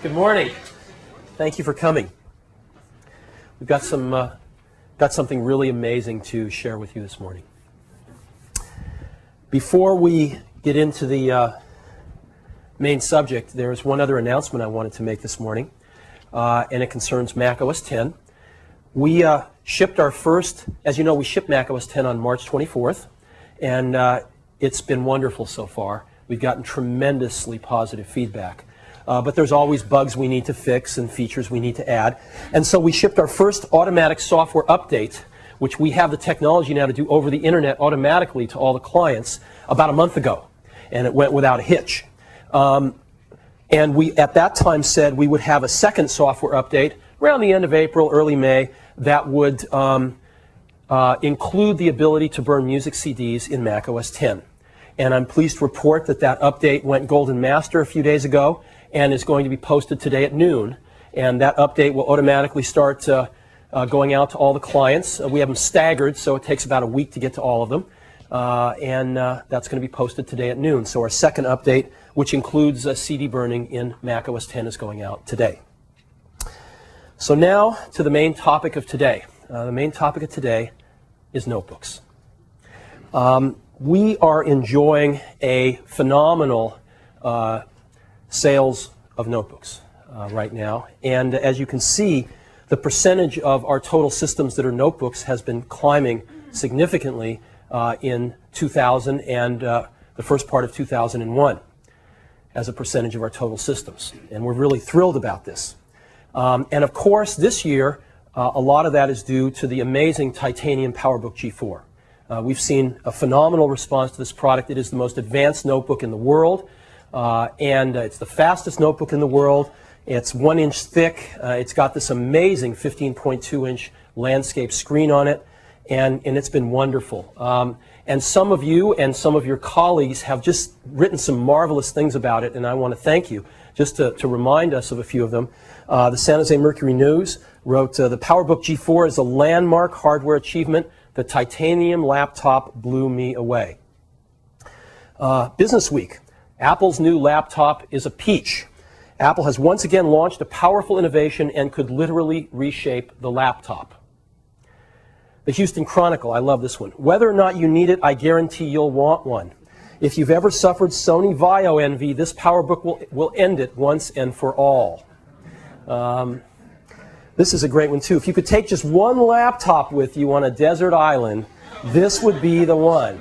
Good morning. Thank you for coming. We've got something really amazing to share with you this morning. Before we get into the main subject, there's one other announcement I wanted to make this morning, and it concerns Mac OS X. We shipped our first, as you know, we shipped Mac OS X on March 24th, and it's been wonderful so far. We've gotten tremendously positive feedback. But there's always bugs we need to fix and features we need to add. And so we shipped our first automatic software update, which we have the technology now to do over the internet automatically to all the clients, about a month ago. And it went without a hitch. And we, at that time, said we would have a second software update around the end of April, early May, that would include the ability to burn music CDs in Mac OS X. And I'm pleased to report that that update went Golden Master a few days ago and is going to be posted today at noon. And that update will automatically start going out to all the clients. We have them staggered, so it takes about a week to get to all of them. And that's going to be posted today at noon. So our second update, which includes CD burning in Mac OS X, is going out today. So now to the main topic of today. The main topic of today is notebooks. We are enjoying a phenomenal sales of notebooks right now. And as you can see, the percentage of our total systems that are notebooks has been climbing significantly in 2000 and the first part of 2001 as a percentage of our total systems. And we're really thrilled about this. And of course, this year, a lot of that is due to the amazing titanium PowerBook G4. We've seen a phenomenal response to this product. It is the most advanced notebook in the world. And it's the fastest notebook in the world. It's 1 inch thick. It's got this amazing 15.2-inch landscape screen on it, and it's been wonderful. And some of you and some of your colleagues have just written some marvelous things about it, and I want to thank you. Just to remind us of a few of them, the San Jose Mercury News wrote, the PowerBook G4 is a landmark hardware achievement. The titanium laptop blew me away. Business Week. Apple's new laptop is a peach. Apple has once again launched a powerful innovation and could literally reshape the laptop. The Houston Chronicle, I love this one. Whether or not you need it, I guarantee you'll want one. If you've ever suffered Sony Vaio envy, this PowerBook will end it once and for all. This is a great one too. If you could take just one laptop with you on a desert island, this would be the one.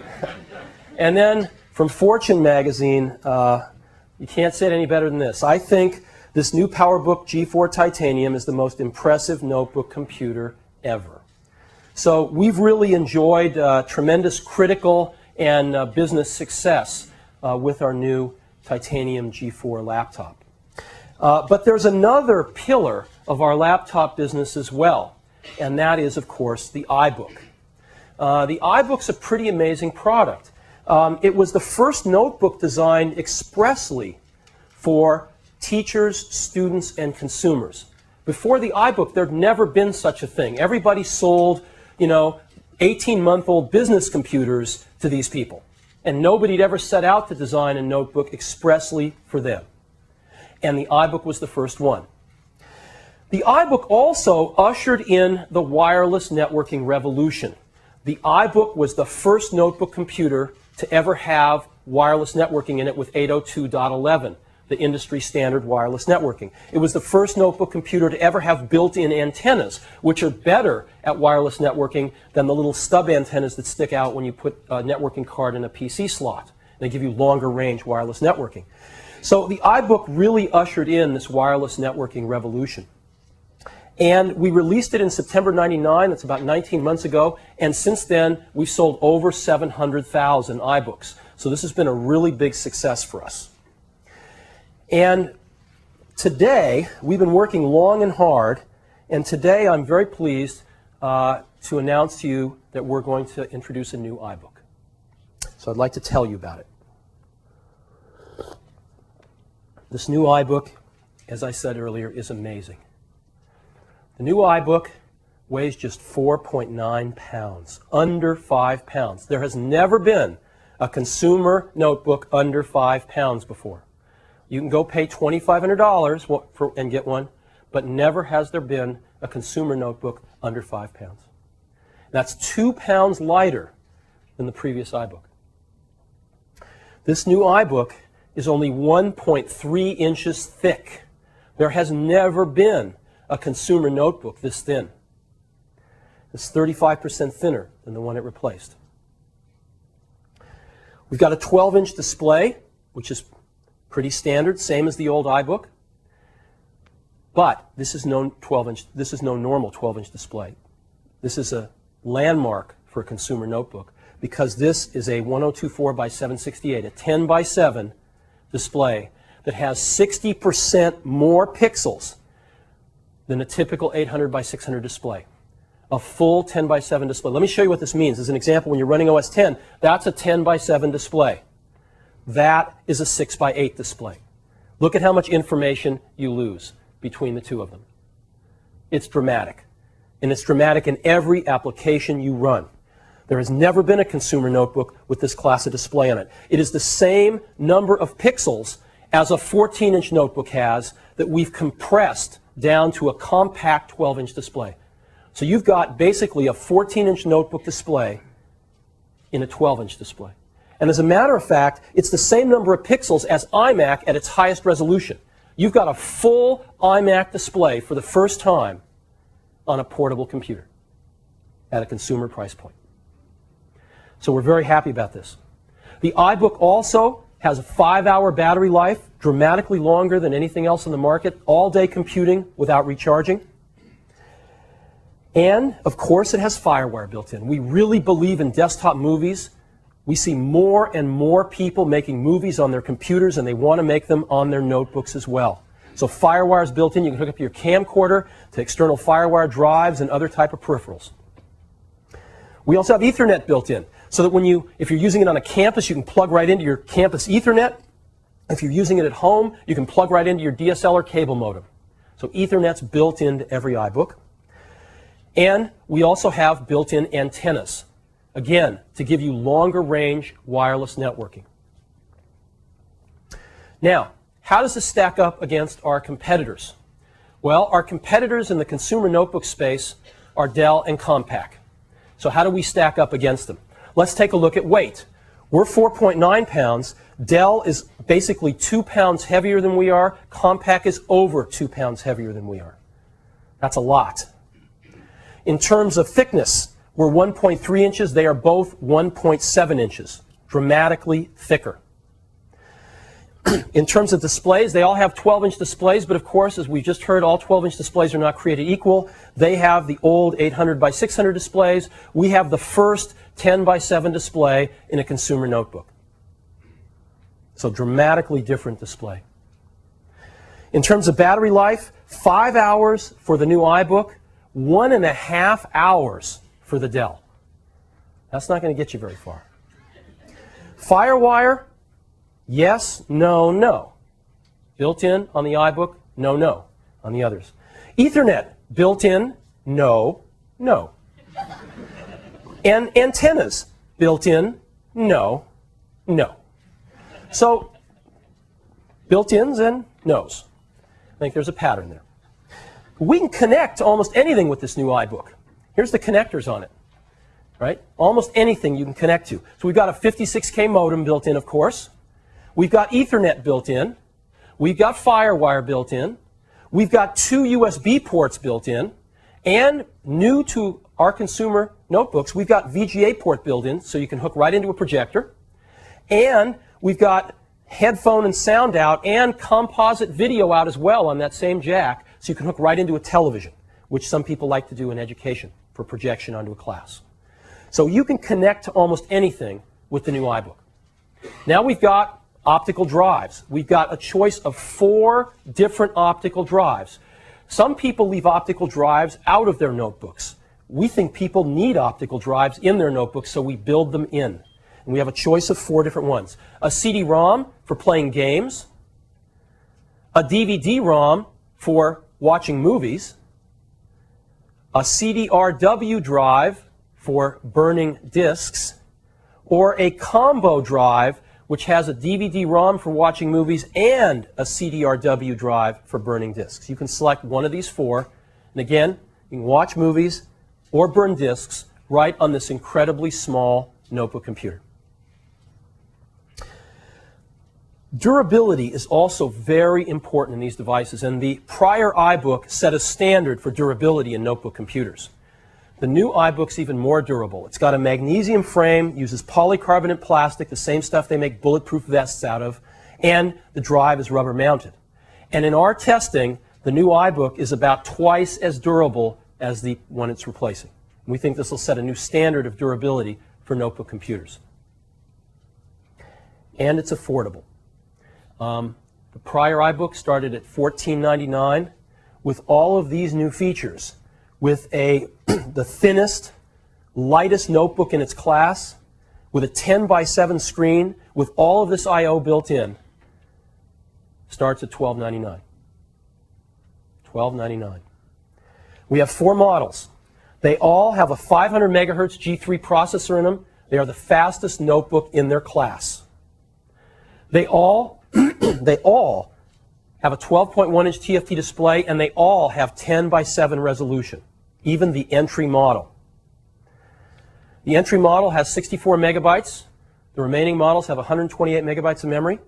And then from Fortune magazine, you can't say it any better than this. I think this new PowerBook G4 Titanium is the most impressive notebook computer ever. So we've really enjoyed tremendous critical and business success with our new Titanium G4 laptop. But there's another pillar of our laptop business as well, and that is, of course, the iBook. The iBook's a pretty amazing product. It was the first notebook designed expressly for teachers, students, and consumers. Before the iBook, there'd never been such a thing. Everybody sold, 18-month-old business computers to these people. And nobody'd ever set out to design a notebook expressly for them. And the iBook was the first one. The iBook also ushered in the wireless networking revolution. The iBook was the first notebook computer to ever have wireless networking in it with 802.11, the industry standard wireless networking. It was the first notebook computer to ever have built-in antennas, which are better at wireless networking than the little stub antennas that stick out when you put a networking card in a PC slot. They give you longer range wireless networking. So the iBook really ushered in this wireless networking revolution. And we released it in September '99, that's about 19 months ago, and since then we've sold over 700,000 iBooks. So this has been a really big success for us. And today, we've been working long and hard, and today I'm very pleased to announce to you that we're going to introduce a new iBook. So I'd like to tell you about it. This new iBook, as I said earlier, is amazing. The new iBook weighs just 4.9 pounds, under 5 pounds. There has never been a consumer notebook under 5 pounds before. You can go pay $2,500 and get one, but never has there been a consumer notebook under 5 pounds. That's 2 pounds lighter than the previous iBook. This new iBook is only 1.3 inches thick. There has never been a consumer notebook this thin. It's 35% thinner than the one it replaced. We've got a 12-inch display, which is pretty standard, same as the old iBook. But this is no normal 12-inch display. This is a landmark for a consumer notebook because this is a 1024 by 768, a 10 by 7 display that has 60% more pixels than a typical 800 by 600 display. A full 10 by 7 display. Let me show you what this means. As an example, when you're running OS 10, that's a 10 by 7 display. That is a 6 by 8 display. Look at how much information you lose between the two of them. It's dramatic. And it's dramatic in every application you run. There has never been a consumer notebook with this class of display on it. It is the same number of pixels as a 14-inch notebook has that we've compressed down to a compact 12-inch display. So you've got basically a 14-inch notebook display in a 12-inch display. And as a matter of fact, it's the same number of pixels as iMac at its highest resolution. You've got a full iMac display for the first time on a portable computer at a consumer price point. So we're very happy about this. The iBook also has a 5-hour battery life, dramatically longer than anything else in the market, all-day computing without recharging. And, of course, it has FireWire built in. We really believe in desktop movies. We see more and more people making movies on their computers, and they want to make them on their notebooks as well. So FireWire is built in. You can hook up your camcorder to external FireWire drives and other type of peripherals. We also have Ethernet built in, so that if you're using it on a campus, you can plug right into your campus Ethernet. If you're using it at home, you can plug right into your DSL or cable modem. So Ethernet's built into every iBook. And we also have built-in antennas, again, to give you longer range wireless networking. Now, how does this stack up against our competitors? Well, our competitors in the consumer notebook space are Dell and Compaq. So how do we stack up against them? Let's take a look at weight. We're 4.9 pounds. Dell is basically 2 pounds heavier than we are. Compaq is over 2 pounds heavier than we are. That's a lot. In terms of thickness, we're 1.3 inches. They are both 1.7 inches, dramatically thicker. In terms of displays, they all have 12-inch displays, but of course, as we just heard, all 12-inch displays are not created equal. They have the old 800 by 600 displays. We have the first 10 by 7 display in a consumer notebook. So dramatically different display. In terms of battery life, 5 hours for the new iBook, 1.5 hours for the Dell. That's not going to get you very far. FireWire, yes, no, no. Built in on the iBook, no, no on the others. Ethernet, built in, no, no. And antennas, built in, no, no. So, built-ins and no's. I think there's a pattern there. We can connect almost anything with this new iBook. Here's the connectors on it, right? Almost anything you can connect to. So we've got a 56K modem built in, of course. We've got Ethernet built in. We've got FireWire built in. We've got 2 USB ports built in. And new to our consumer notebooks, we've got VGA port built in, so you can hook right into a projector. And we've got headphone and sound out and composite video out as well on that same jack, so you can hook right into a television, which some people like to do in education for projection onto a class. So you can connect to almost anything with the new iBook. Now we've got optical drives. We've got a choice of 4 different optical drives. Some people leave optical drives out of their notebooks. We think people need optical drives in their notebooks, so we build them in. And we have a choice of 4 different ones. A CD-ROM for playing games, a DVD-ROM for watching movies, a CD-RW drive for burning discs, or a combo drive which has a DVD-ROM for watching movies and a CDRW drive for burning discs. You can select one of these four, and again, you can watch movies or burn discs right on this incredibly small notebook computer. Durability is also very important in these devices, and the prior iBook set a standard for durability in notebook computers. The new iBook's even more durable. It's got a magnesium frame, uses polycarbonate plastic, the same stuff they make bulletproof vests out of, and the drive is rubber mounted. And in our testing, the new iBook is about twice as durable as the one it's replacing. We think this will set a new standard of durability for notebook computers. And it's affordable. The prior iBook started at $14.99 with all of these new features, with the thinnest, lightest notebook in its class, with a 10:7 screen, with all of this I/O built in. Starts at $12.99. $12.99. We have 4 models. They all have a 500 megahertz G3 processor in them. They are the fastest notebook in their class. They all have a 12.1-inch TFT display, and they all have 10:7 resolution, even the entry model. The entry model has 64 megabytes. The remaining models have 128 megabytes of memory.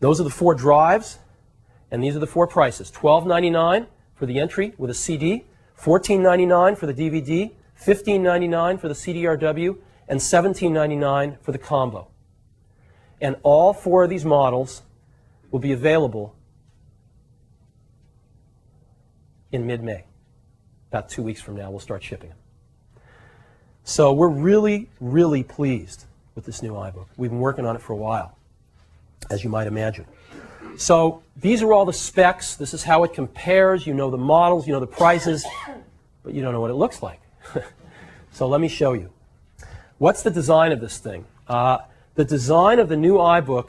Those are the 4 drives, and these are the 4 prices. $12.99 for the entry with a CD, $14.99 for the DVD, $15.99 for the CDRW, and $17.99 for the combo. And all 4 of these models will be available in mid-May. About 2 weeks from now, we'll start shipping them. So we're really, really pleased with this new iBook. We've been working on it for a while, as you might imagine. So these are all the specs. This is how it compares. You know the models, you know the prices, but you don't know what it looks like. So let me show you. What's the design of this thing? The design of the new iBook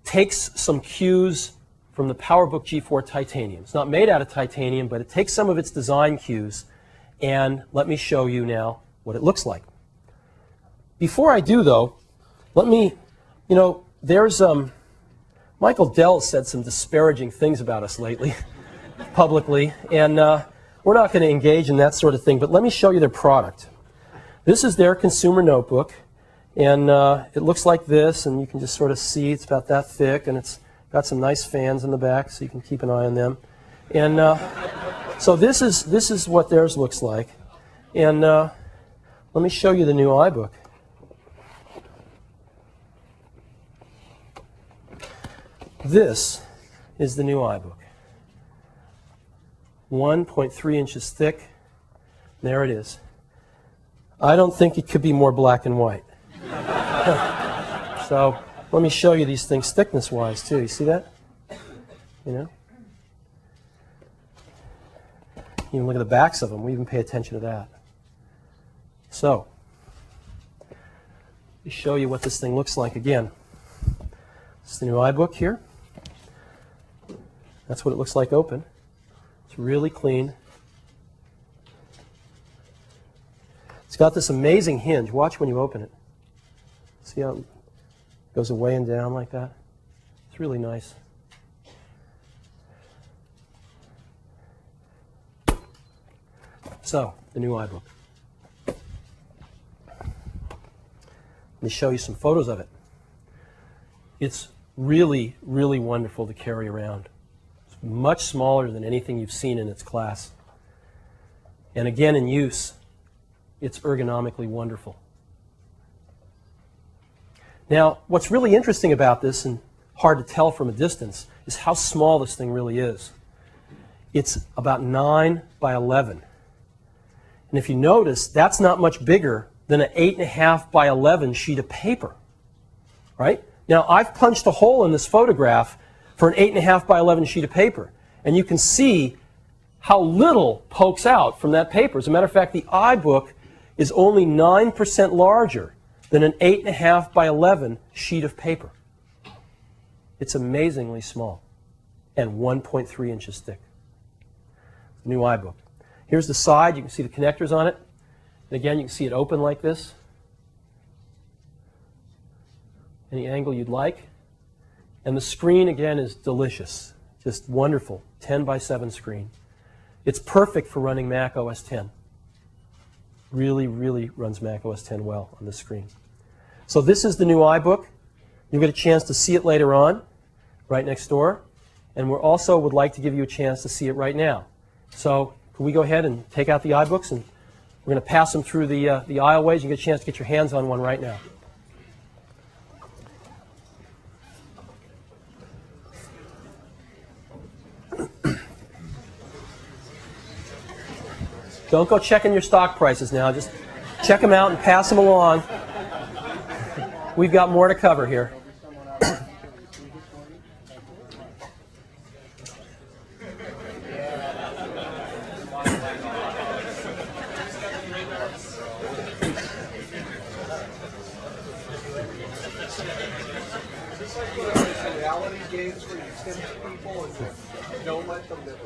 takes some cues from the PowerBook G4 Titanium. It's not made out of titanium, but it takes some of its design cues, and let me show you now what it looks like. Before I do, though, let me, there's Michael Dell said some disparaging things about us lately, publicly, and we're not going to engage in that sort of thing, but let me show you their product. This is their consumer notebook. And it looks like this, and you can just sort of see it's about that thick, and it's got some nice fans in the back, so you can keep an eye on them. And so this is what theirs looks like. And let me show you the new iBook. This is the new iBook. 1.3 inches thick. There it is. I don't think it could be more black and white. So let me show you these things thickness-wise, too. You see that? You can look at the backs of them. We even pay attention to that. So let me show you what this thing looks like again. This is the new iBook here. That's what it looks like open. It's really clean. It's got this amazing hinge. Watch when you open it. See how it goes away and down like that? It's really nice. So, the new iBook. Let me show you some photos of it. It's really, really wonderful to carry around. It's much smaller than anything you've seen in its class. And again, in use, it's ergonomically wonderful. Now, what's really interesting about this, and hard to tell from a distance, is how small this thing really is. It's about 9 by 11. And if you notice, that's not much bigger than an 8.5 by 11 sheet of paper, right? Now, I've punched a hole in this photograph for an 8.5 by 11 sheet of paper, and you can see how little pokes out from that paper. As a matter of fact, the iBook is only 9% larger than an 8.5 by 11 sheet of paper. It's amazingly small and 1.3 inches thick. The new iBook. Here's the side. You can see the connectors on it. And again, you can see it open like this. any angle you'd like. And the screen, again, is delicious. Just wonderful. 10:7 screen. It's perfect for running Mac OS X. Really, really runs Mac OS X well on this screen. So this is the new iBook. You'll get a chance to see it later on, right next door. And we also would like to give you a chance to see it right now. So can we go ahead and take out the iBooks, and we're going to pass them through the aisleways. You get a chance to get your hands on one right now. Don't go checking your stock prices now. Just check them out and pass them along. We've got more to cover here. Reality games where you tempt people and don't let them live.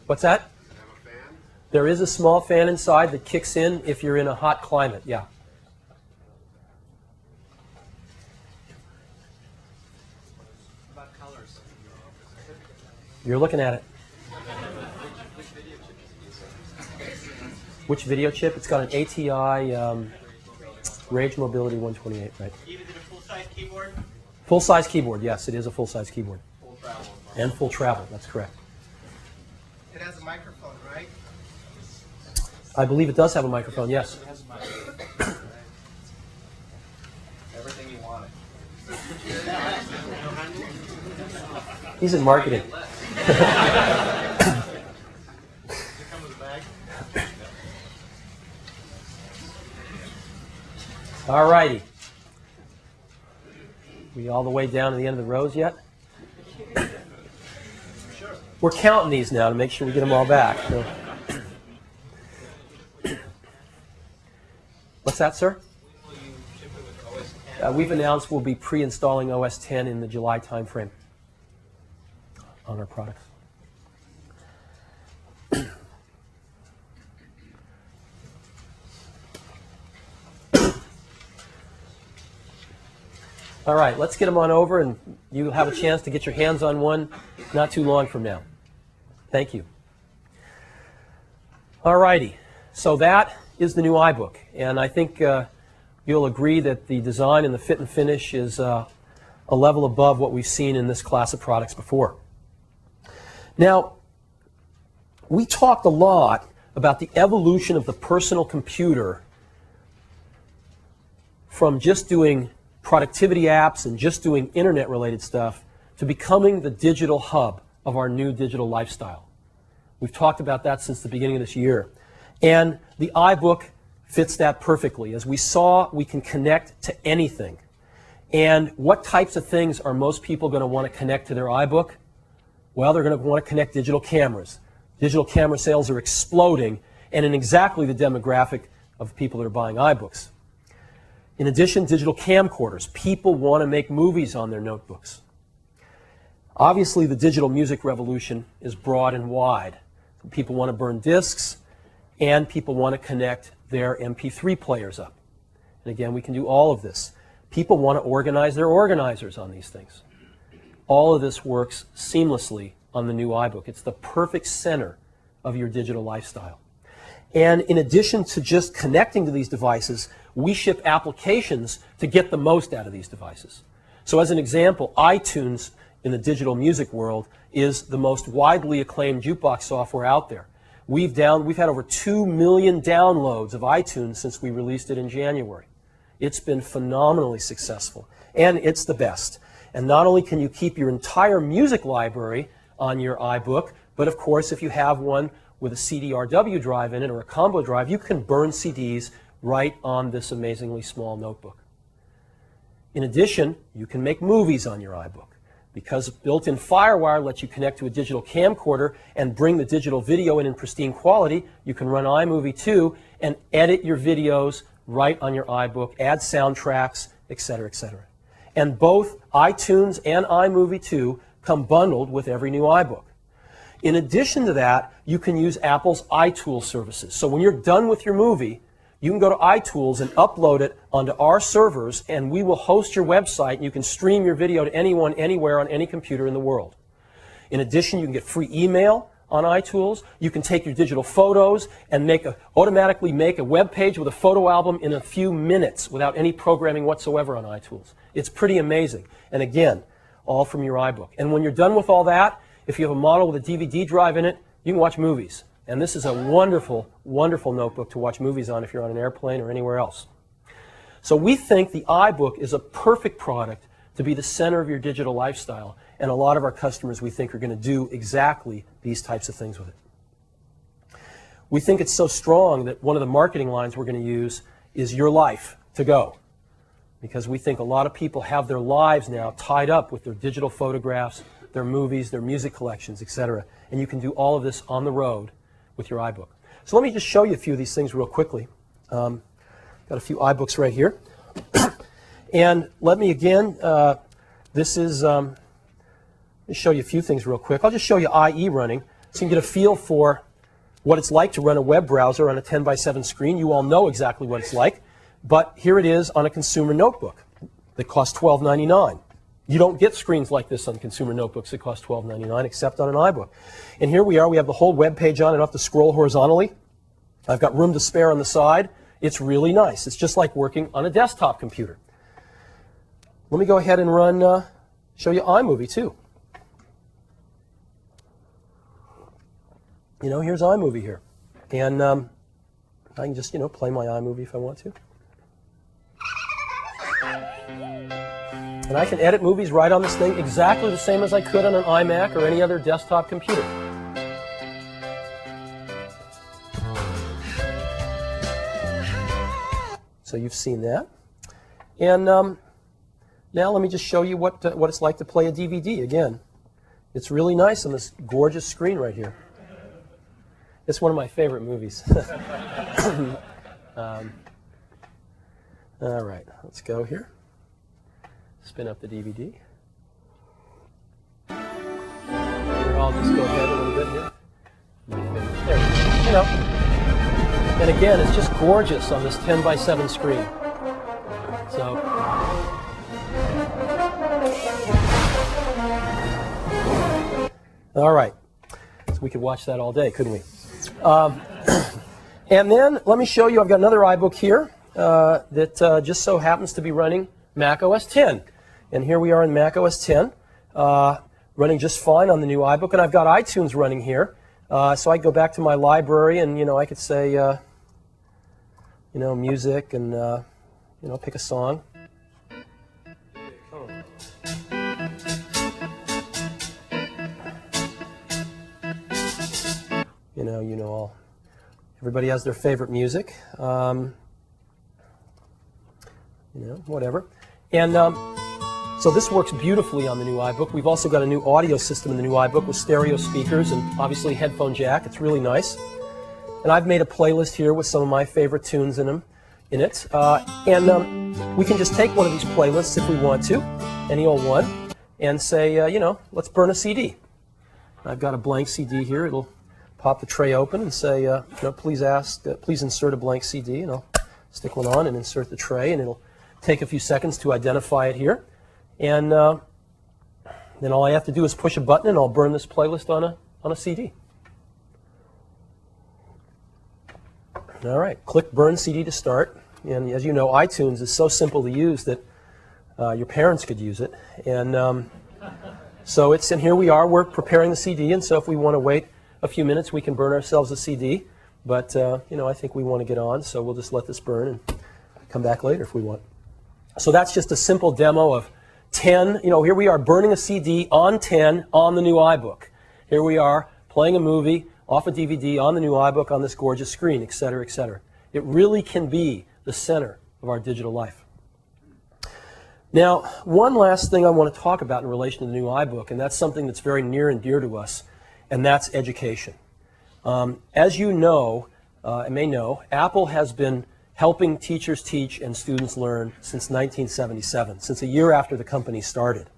What's that? There is a small fan inside that kicks in if you're in a hot climate, yeah. About colors. You're looking at it. Which video chip? It's got an ATI Rage Mobility 128, right? Even did a full-size keyboard? Full-size keyboard, yes, it is a full-size keyboard. Full travel. And full travel, that's correct. It has a microphone, right? I believe it does have a microphone, yes. It has a microphone. Everything you wanted. He's in marketing. All righty. We all the way down to the end of the rows yet? We're counting these now to make sure we get them all back. So. What's that, sir? We've announced we'll be pre-installing OS X in the July timeframe on our products. All right, let's get them on over, and you'll have a chance to get your hands on one not too long from now. Thank you. All righty, so that is the new iBook, and I think you'll agree that the design and the fit and finish is a level above what we've seen in this class of products before. Now, we talked a lot about the evolution of the personal computer from just doing productivity apps and just doing internet-related stuff to becoming the digital hub of our new digital lifestyle. We've talked about that since the beginning of this year. And the iBook fits that perfectly. As we saw, we can connect to anything. And what types of things are most people going to want to connect to their iBook? Well, they're going to want to connect digital cameras. Digital camera sales are exploding, and in exactly the demographic of people that are buying iBooks. In addition, digital camcorders. People want to make movies on their notebooks. Obviously, the digital music revolution is broad and wide. People want to burn discs, and people want to connect their MP3 players up. And again, we can do all of this. People want to organize their organizers on these things. All of this works seamlessly on the new iBook. It's the perfect center of your digital lifestyle. And in addition to just connecting to these devices, we ship applications to get the most out of these devices. So as an example, iTunes in the digital music world is the most widely acclaimed jukebox software out there. We've had over 2 million downloads of iTunes since we released it in January. It's been phenomenally successful, and it's the best. And not only can you keep your entire music library on your iBook, but of course if you have one with a CDRW drive in it or a combo drive, you can burn CDs right on this amazingly small notebook. In addition, you can make movies on your iBook. Because built-in FireWire lets you connect to a digital camcorder and bring the digital video in pristine quality, you can run iMovie too and edit your videos right on your iBook, add soundtracks, etc., etc. And both iTunes and iMovie 2 come bundled with every new iBook. In addition to that, you can use Apple's iTools services. So when you're done with your movie, you can go to iTools and upload it onto our servers, and we will host your website, and you can stream your video to anyone, anywhere, on any computer in the world. In addition, you can get free email on iTools. You can take your digital photos and automatically make a web page with a photo album in a few minutes without any programming whatsoever on iTools. It's pretty amazing. And again, all from your iBook. And when you're done with all that, if you have a model with a DVD drive in it, you can watch movies. And this is a wonderful, wonderful notebook to watch movies on if you're on an airplane or anywhere else. So we think the iBook is a perfect product to be the center of your digital lifestyle. And a lot of our customers, we think, are going to do exactly these types of things with it. We think it's so strong that one of the marketing lines we're going to use is "Your Life to Go." Because we think a lot of people have their lives now tied up with their digital photographs, their movies, their music collections, etc. And you can do all of this on the road with your iBook. So let me just show you a few of these things real quickly. Got a few iBooks right here. And let me again, this is, let me show you a few things real quick. I'll just show you IE running so you can get a feel for what it's like to run a web browser on a 10:7 screen. You all know exactly what it's like. But here it is on a consumer notebook that costs $12.99. You don't get screens like this on consumer notebooks that cost $12.99 except on an iBook. And here we are. We have the whole web page on. I don't have to scroll horizontally. I've got room to spare on the side. It's really nice. It's just like working on a desktop computer. Let me go ahead and run, show you iMovie too. You know, here's iMovie here. And I can just, play my iMovie if I want to. And I can edit movies right on this thing exactly the same as I could on an iMac or any other desktop computer. So you've seen that. And now let me just show you what it's like to play a DVD again. It's really nice on this gorgeous screen right here. It's one of my favorite movies. All right, let's go here. Spin up the DVD. Here, I'll just go ahead a little bit here. There, and again, it's just gorgeous on this 10:7 screen. So, all right. So we could watch that all day, couldn't we? And then let me show you. I've got another iBook here that just so happens to be running Mac OS X. And here we are in Mac OS X, running just fine on the new iBook. And I've got iTunes running here. So I go back to my library and, I could say, music and, pick a song. All. Everybody has their favorite music. Whatever. And so this works beautifully on the new iBook. We've also got a new audio system in the new iBook with stereo speakers and obviously headphone jack. It's really nice. And I've made a playlist here with some of my favorite tunes in it. And we can just take one of these playlists if we want to, any old one, and say, let's burn a CD. I've got a blank CD here. It'll pop the tray open and say, please insert a blank CD, and I'll stick one on and insert the tray, and it'll take a few seconds to identify it here. And then all I have to do is push a button and I'll burn this playlist on a CD. All right, click Burn CD to start. And as you know, iTunes is so simple to use that your parents could use it. And so and here we are, we're preparing the CD, and so if we want to wait a few minutes, we can burn ourselves a CD. But, I think we want to get on, so we'll just let this burn and come back later if we want. So that's just a simple demo of 10. Here we are burning a CD on 10 on the new iBook. Here we are playing a movie off a DVD on the new iBook on this gorgeous screen, etc., etc. It really can be the center of our digital life. Now, one last thing I want to talk about in relation to the new iBook, and that's something that's very near and dear to us, and that's education. As you know, and may know, Apple has been helping teachers teach and students learn since 1977, since a year after the company started.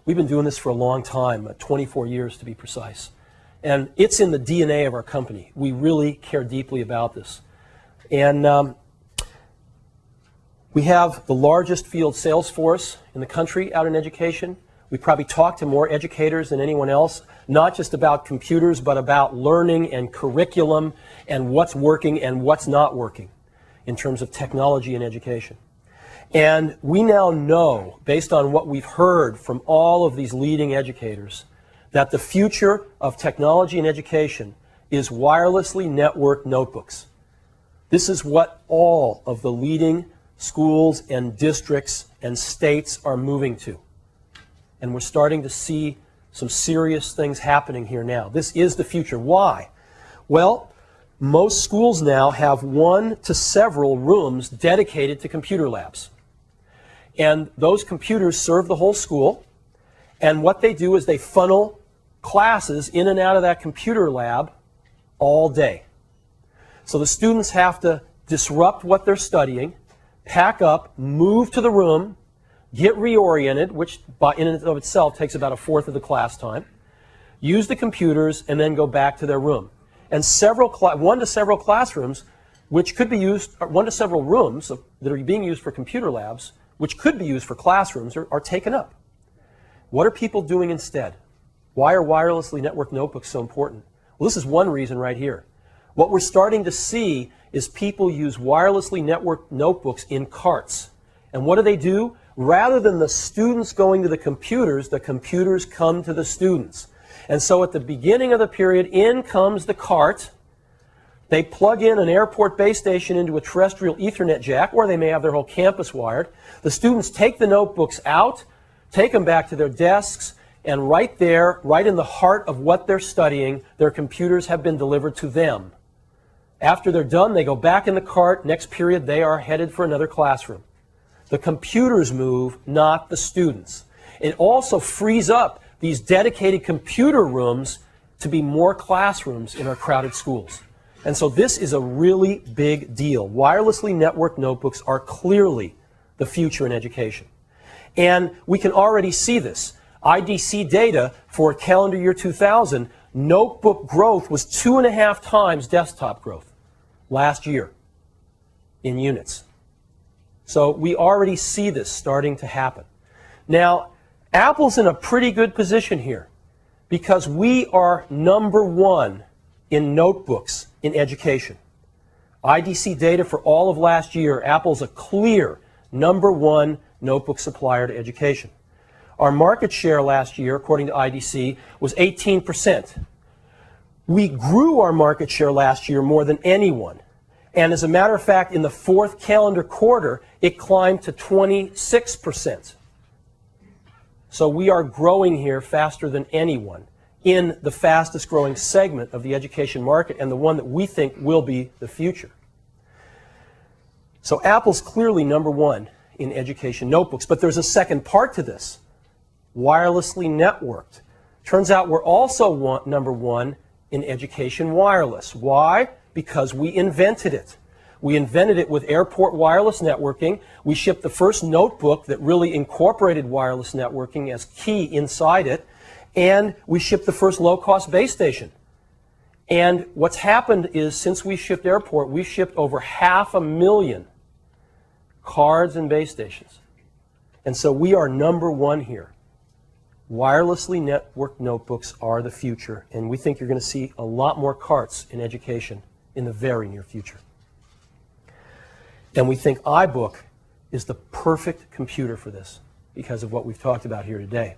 We've been doing this for a long time, 24 years to be precise. And it's in the DNA of our company. We really care deeply about this. And we have the largest field sales force in the country out in education. We probably talk to more educators than anyone else, not just about computers, but about learning and curriculum and what's working and what's not working in terms of technology and education. And we now know, based on what we've heard from all of these leading educators, that the future of technology and education is wirelessly networked notebooks. This is what all of the leading schools and districts and states are moving to. And we're starting to see some serious things happening here now. This is the future. Why? Well, most schools now have 1 to several rooms dedicated to computer labs. And those computers serve the whole school. And what they do is they funnel classes in and out of that computer lab all day. So the students have to disrupt what they're studying, pack up, move to the room, get reoriented, which in and of itself takes about 1/4 of the class time, use the computers, and then go back to their room. And 1 to several classrooms, which could be used, 1 to several rooms that are being used for computer labs, which could be used for classrooms, are taken up. What are people doing instead? Why are wirelessly networked notebooks so important? Well, this is one reason right here. What we're starting to see is people use wirelessly networked notebooks in carts. And what do? Rather than the students going to the computers come to the students. And so at the beginning of the period, in comes the cart. They plug in an airport base station into a terrestrial Ethernet jack, or they may have their whole campus wired. The students take the notebooks out, take them back to their desks, and right there, right in the heart of what they're studying, their computers have been delivered to them. After they're done, they go back in the cart. Next period, they are headed for another classroom. The computers move, not the students. It also frees up these dedicated computer rooms to be more classrooms in our crowded schools. And so this is a really big deal. Wirelessly networked notebooks are clearly the future in education. And we can already see this. IDC data for calendar year 2000, notebook growth was 2.5 times desktop growth last year in units. So we already see this starting to happen. Now, Apple's in a pretty good position here because we are #1 in notebooks in education. IDC data for all of last year, Apple's a clear #1 notebook supplier to education. Our market share last year, according to IDC, was 18%. We grew our market share last year more than anyone. And as a matter of fact, in the 4th calendar quarter, it climbed to 26%. So we are growing here faster than anyone in the fastest growing segment of the education market and the one that we think will be the future. So Apple's clearly #1 in education notebooks, but there's a second part to this. Wirelessly networked. Turns out we're also #1 in education wireless. Why? Because we invented it. We invented it with airport wireless networking. We shipped the first notebook that really incorporated wireless networking as key inside it. And we shipped the first low-cost base station. And what's happened is since we shipped airport, we've shipped over 500,000 cards and base stations. And so we are #1 here. Wirelessly networked notebooks are the future, and we think you're going to see a lot more carts in education in the very near future. And we think iBook is the perfect computer for this because of what we've talked about here today.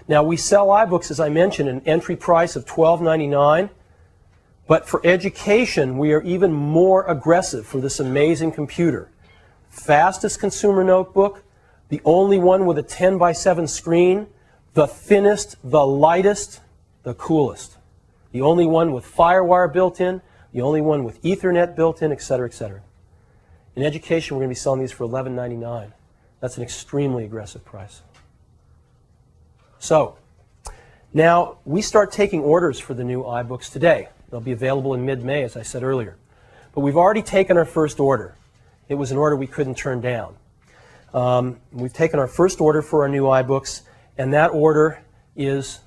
Now, we sell iBooks, as I mentioned, at an entry price of $12.99, but for education, we are even more aggressive for this amazing computer. Fastest consumer notebook, the only one with a 10:7 screen, the thinnest, the lightest, the coolest. The only one with FireWire built in, the only one with Ethernet built in, et cetera, et cetera. In education, we're going to be selling these for $11.99. That's an extremely aggressive price. So, now we start taking orders for the new iBooks today. They'll be available in mid-May, as I said earlier. But we've already taken our first order. It was an order we couldn't turn down. We've taken our first order for our new iBooks, and that order is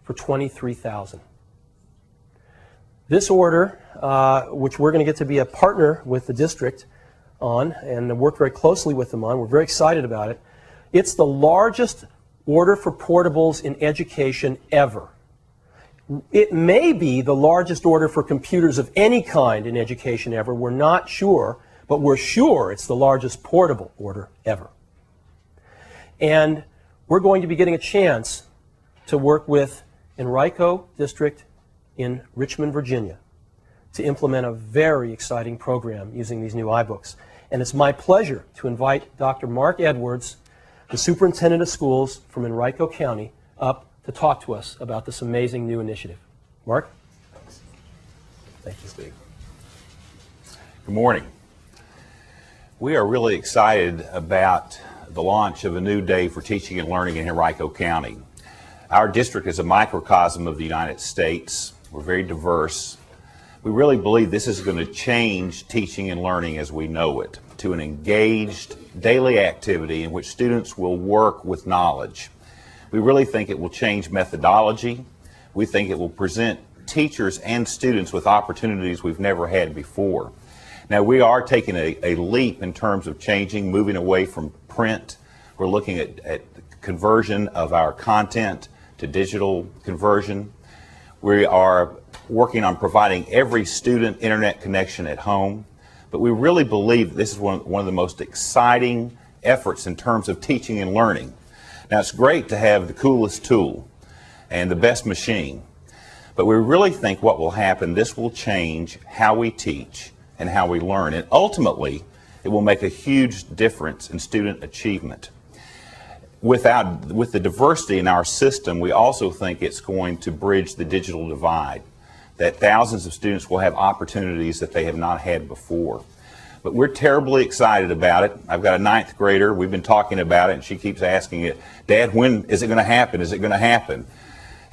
for $23,000. This order, which we're going to get to be a partner with the district on and work very closely with them on, we're very excited about it. It's the largest order for portables in education ever. It may be the largest order for computers of any kind in education ever. We're not sure, but we're sure it's the largest portable order ever. And we're going to be getting a chance to work with Enrico District in Richmond, Virginia, to implement a very exciting program using these new iBooks. And it's my pleasure to invite Dr. Mark Edwards, the superintendent of schools from Enrico County, up to talk to us about this amazing new initiative. Mark? Thank you, Steve. Good morning. We are really excited about the launch of a new day for teaching and learning in Henrico County. Our district is a microcosm of the United States. We're very diverse. We really believe this is going to change teaching and learning as we know it to an engaged daily activity in which students will work with knowledge. We really think it will change methodology. We think it will present teachers and students with opportunities we've never had before. Now, we are taking a leap in terms of changing, moving away from print. We're looking at conversion of our content to digital conversion. We are working on providing every student internet connection at home. But we really believe this is one of the most exciting efforts in terms of teaching and learning. Now, it's great to have the coolest tool and the best machine, but we really think what will happen, this will change how we teach and how we learn, and ultimately it will make a huge difference in student achievement. With the diversity in our system, we also think it's going to bridge the digital divide, that thousands of students will have opportunities that they have not had before. But we're terribly excited about it. I've got a 9th grader. We've been talking about it, and she keeps asking it, Dad, when is it going to happen? Is it going to happen?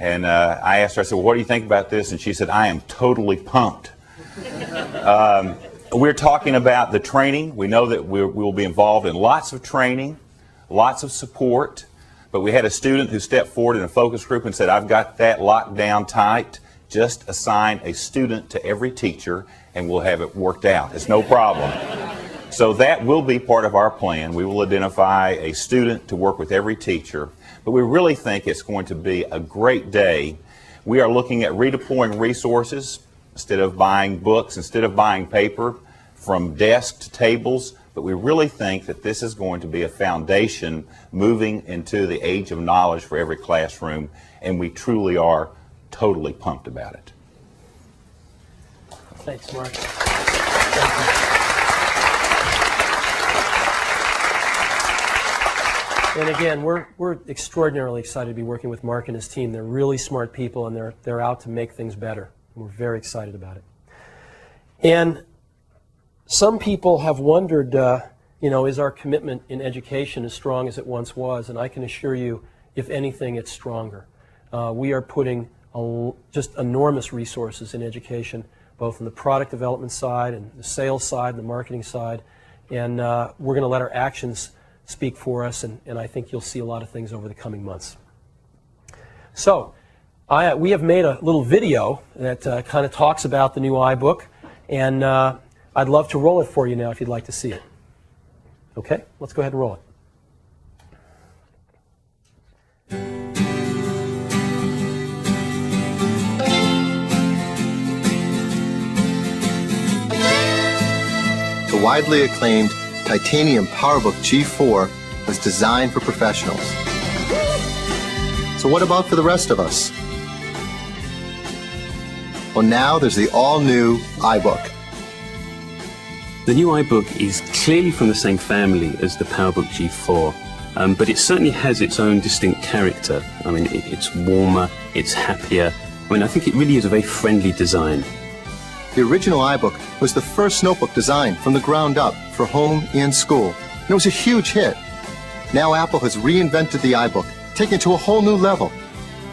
And I asked her, I said, well, what do you think about this? And she said, I am totally pumped. We're talking about the training. We know that we will be involved in lots of training, lots of support. But we had a student who stepped forward in a focus group and said, I've got that locked down tight. Just assign a student to every teacher and we'll have it worked out. It's no problem. So that will be part of our plan. We will identify a student to work with every teacher, but we really think it's going to be a great day. We are looking at redeploying resources instead of buying books, instead of buying paper, from desk to tables, but we really think that this is going to be a foundation moving into the age of knowledge for every classroom, and we truly are totally pumped about it. Thanks, Mark. And again, we're extraordinarily excited to be working with Mark and his team. They're really smart people, and they're out to make things better. We're very excited about it. And some people have wondered, is our commitment in education as strong as it once was? And I can assure you, if anything, it's stronger. We are putting just enormous resources in education, both on the product development side and the sales side and the marketing side. And we're going to let our actions speak for us, and I think you'll see a lot of things over the coming months. So we have made a little video that kind of talks about the new iBook, and I'd love to roll it for you now if you'd like to see it. Okay, let's go ahead and roll it. The widely acclaimed titanium PowerBook G4 was designed for professionals. So what about for the rest of us? Well, now there's the all-new iBook. The new iBook is clearly from the same family as the PowerBook G4, but it certainly has its own distinct character. I mean, it's warmer, it's happier. I mean, I think it really is a very friendly design. The original iBook was the first notebook designed from the ground up for home and school, and it was a huge hit. Now Apple has reinvented the iBook, taking it to a whole new level.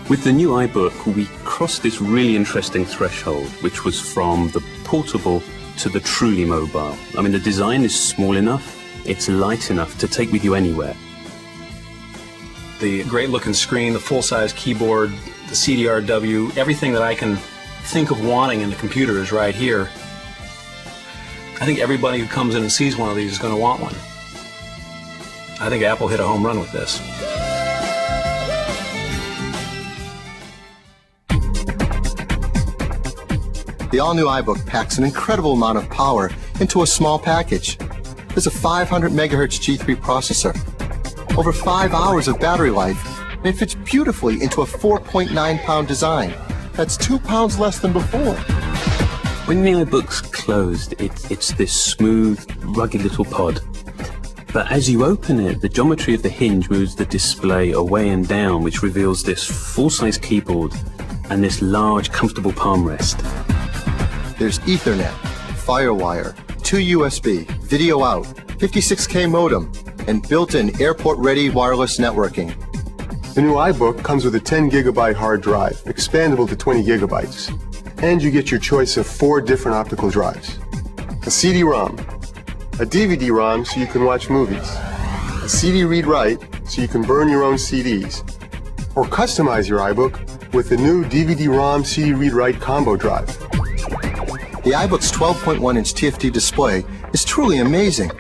With the new iBook, we crossed this really interesting threshold, which was from the portable to the truly mobile. I mean, the design is small enough, it's light enough to take with you anywhere. The great looking screen, the full-size keyboard, the CDRW, everything that I can think of wanting in the computer is right here. I think everybody who comes in and sees one of these is going to want one. I think Apple hit a home run with this. The all-new iBook packs an incredible amount of power into a small package. There's a 500 megahertz G3 processor, over 5 hours of battery life, and it fits beautifully into a 4.9-pound design. That's 2 pounds less than before. When the iBook's closed, it's this smooth, rugged little pod. But as you open it, the geometry of the hinge moves the display away and down, which reveals this full-size keyboard and this large, comfortable palm rest. There's Ethernet, Firewire, 2 USB, video out, 56K modem, and built-in airport-ready wireless networking. The new iBook comes with a 10 gigabyte hard drive, expandable to 20 gigabytes. And you get your choice of 4 different optical drives. A CD-ROM, a DVD-ROM so you can watch movies, a CD read-write so you can burn your own CDs, or customize your iBook with the new DVD-ROM CD read-write combo drive. The iBook's 12.1-inch TFT display is truly amazing.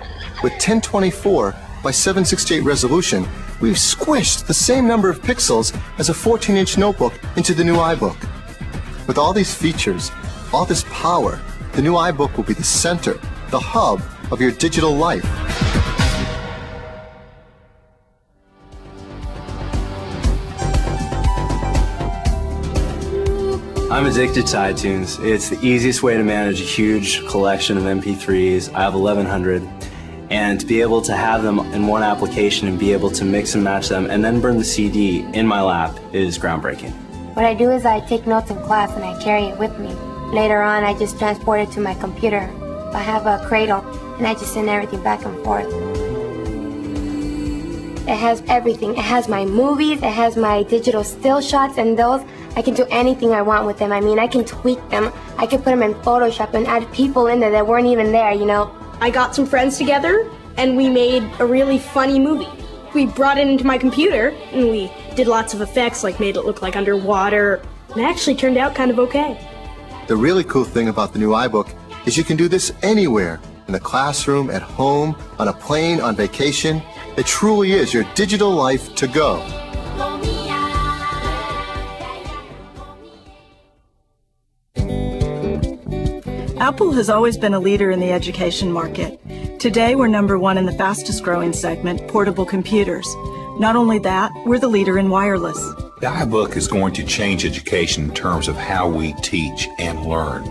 With 1024 by 768 resolution, we've squished the same number of pixels as a 14-inch notebook into the new iBook. With all these features, all this power, the new iBook will be the center, the hub of your digital life. I'm addicted to iTunes. It's the easiest way to manage a huge collection of MP3s. I have 1,100. And to be able to have them in one application and be able to mix and match them and then burn the CD in my lap is groundbreaking. What I do is I take notes in class and I carry it with me. Later on, I just transport it to my computer. I have a cradle and I just send everything back and forth. It has everything. It has my movies, it has my digital still shots, and those, I can do anything I want with them. I mean, I can tweak them. I can put them in Photoshop and add people in there that weren't even there, you know. I got some friends together and we made a really funny movie. We brought it into my computer and we did lots of effects, like made it look like underwater. And it actually turned out kind of okay. The really cool thing about the new iBook is you can do this anywhere, in the classroom, at home, on a plane, on vacation. It truly is your digital life to go. Apple has always been a leader in the education market. Today, we're #1 in the fastest growing segment, portable computers. Not only that, we're the leader in wireless. The iBook is going to change education in terms of how we teach and learn.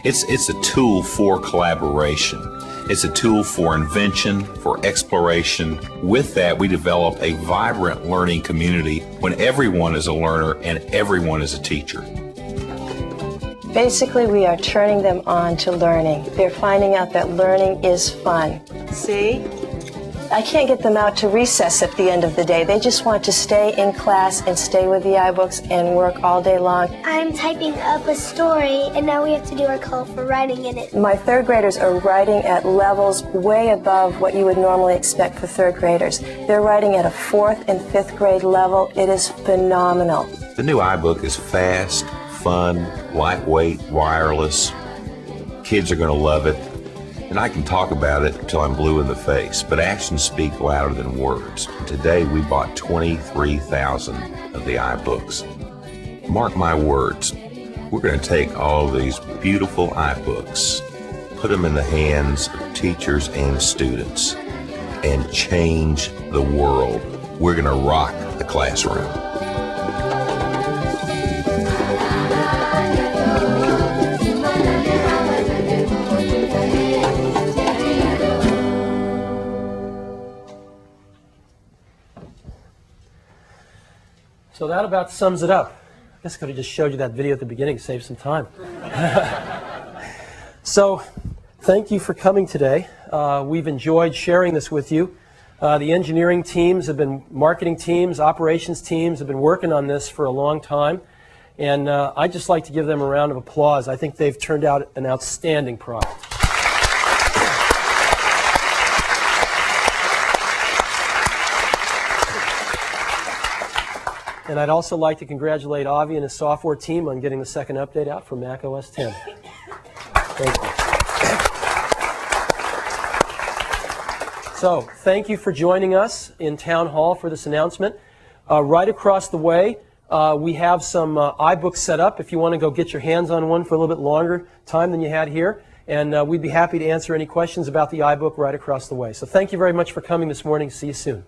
It's a tool for collaboration. It's a tool for invention, for exploration. With that, we develop a vibrant learning community when everyone is a learner and everyone is a teacher. Basically, we are turning them on to learning. They're finding out that learning is fun. See? I can't get them out to recess at the end of the day. They just want to stay in class and stay with the iBooks and work all day long. I'm typing up a story, and now we have to do our call for writing in it. My third graders are writing at levels way above what you would normally expect for third graders. They're writing at a 4th and 5th grade level. It is phenomenal. The new iBook is fast, fun, lightweight, wireless. Kids are going to love it. And I can talk about it until I'm blue in the face, but actions speak louder than words. Today we bought 23,000 of the iBooks. Mark my words, we're going to take all of these beautiful iBooks, put them in the hands of teachers and students, and change the world. We're going to rock the classroom. So that about sums it up. I guess I could have just showed you that video at the beginning, save some time. So, thank you for coming today. We've enjoyed sharing this with you. The engineering teams have been, marketing teams, operations teams have been working on this for a long time. And I'd just like to give them a round of applause. I think they've turned out an outstanding product. And I'd also like to congratulate Avi and his software team on getting the second update out for Mac OS X. Thank you. So, thank you for joining us in Town Hall for this announcement. Right across the way, we have some iBooks set up if you want to go get your hands on one for a little bit longer time than you had here. And we'd be happy to answer any questions about the iBook right across the way. So thank you very much for coming this morning. See you soon.